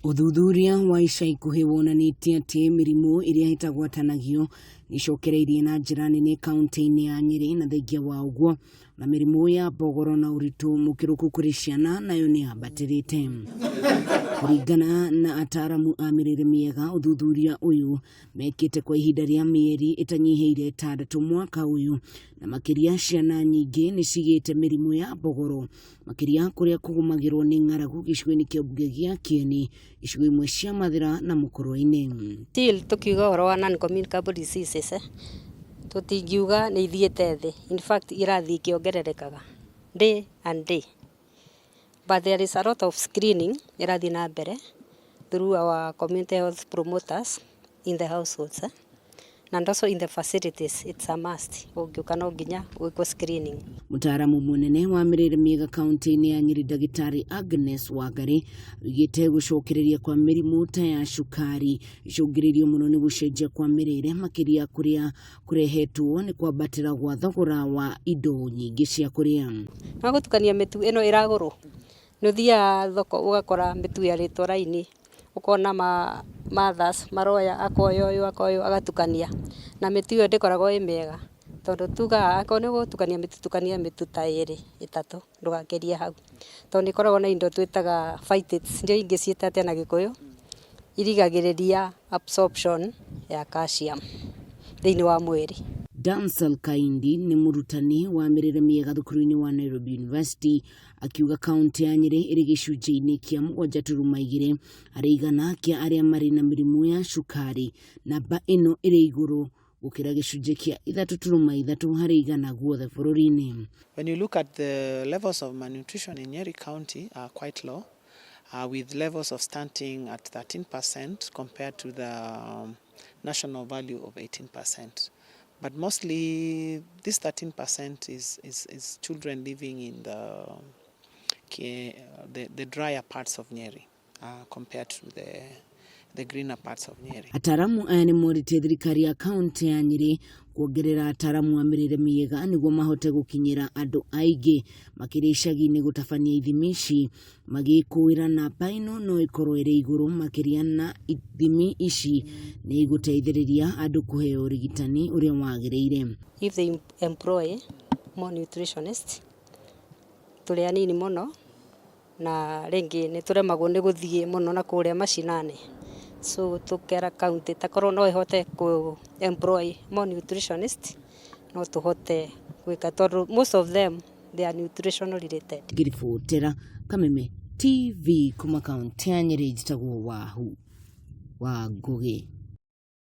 Uthuthuria wa ica ikuhĩ wonanĩtie atĩ mĩrimũ ĩrĩa ĩtagwatanagio nĩcokereirie na njĩra nene kaunti-inĩ ya Nyeri, na thengia wa ũguo na mĩrimũ ya mbogoro na ũritũ mũkĩrũku kũrĩ ciana nayo nĩyambatĩrĩte. Kũringana na ataaramu a mĩrĩre mĩega, ũthuthuria ũyũ mekĩte kwa ihinda rĩa mĩeri ĩtanyihĩire 6 mwaka ũyũ, na makĩria ciana nyingĩ nĩcigĩte mĩrimũ ya mbogoro, makĩria kũrĩa kũgũmagĩrwo nĩ ng'aragu gĩcigo-inĩ kĩa ũmbunge gĩa Kieni, icigo imwe cia Mathira na Mũkũrwe-inĩ. Still tukiuga ũhoro wa non-communicable diseases tutingiuga nĩ ithiĩte thĩ. In fact irathiĩ ikĩongererekaga day and day, but there is a lot of screening irathiĩ na mbere through our community health promoters in the households and also in the facilities. It's a must ũngiũka no nginya gwĩkwo screening. Mũtaaramu mũnene wa mĩrĩre mĩega kaunti-inĩ ya Nyeri, Ndagĩtarĩ Agnes Wangari, oigĩte gũcokereria kwa mĩrimũ ta ya cukari icũngĩrĩirio mũno nĩ gũcenjia kwa mĩrĩre, makĩria kũrĩa kũrehetwo nĩ kwambatĩra gwa thogora wa indo nyingĩ cia kũrĩa. No gũtukania mĩtu ĩno ĩragũrwo, nĩ ũthiaga thoko ũgakora mĩtu yarĩtwo raini, ukona mothers maroya akoya ũyũ agatukania, na mĩtu ĩyo ndĩkoragwo ĩ mĩega, tondũ tugaga akorwo nĩ gũtukania mĩtu, tukania mĩtu ta 2 3, ndũgakerie hau, tondũ nĩ ikoragwo na indo twĩtaga phytates, ndio ingĩ ciĩtate na Gĩkũyũ, irigagĩrĩria absorption ya calcium thĩinĩ wa mwĩrĩ. Damsel Kaindi nĩ mũrutani wa mĩrĩre mĩega thukuru-inĩ wa Nairobi University, akiuga kaunti ya Nyeri ĩrĩ gĩcunjĩ-inĩ kĩa 7.2 harĩ igana kĩa arĩa marĩ na mĩrimũ ya cukari, namba ĩno ĩrĩ igũrũ gũkĩra gĩcunjĩ kĩa 3.3 harĩ igana guothe bũrũri-inĩ. When you look at the levels of malnutrition in Nyeri County are quite low, with levels of stunting at 13% compared to the national value of 18%. But mostly this 13% is children living in the drier parts of Nyeri compared to the greener parts of Nyeri. Ataramu aya nĩ morĩtie thirikari ya kaunti ya Nyeri kuongerera ataramu wa mĩrĩre mĩega nĩguo mahote gũkinyĩra andũ aingĩ, makĩria icagi-inĩ gũtabania ithimi ici, magĩkũĩra namba ĩno no ĩkorwo ĩrĩ igũrũ makĩria, na ithimi ici nĩ igũteithĩrĩria andũ kũheo ũrigitani ũrĩa wagĩrĩire. If they employ more nutritionists, tũrĩ anini mũno na rĩngĩ nĩ tũremagwo nĩ gũthiĩ mũno na kũrĩa mashinani, so tukera county takorwo no ihote ku employ more nutritionists, no tuhote gwĩka, tondũ most of them they are nutritional related. Ngĩribotera Kameme TV kuma kaunti ya Nyeri, njĩtagwo Wahu wa Ngũgĩ.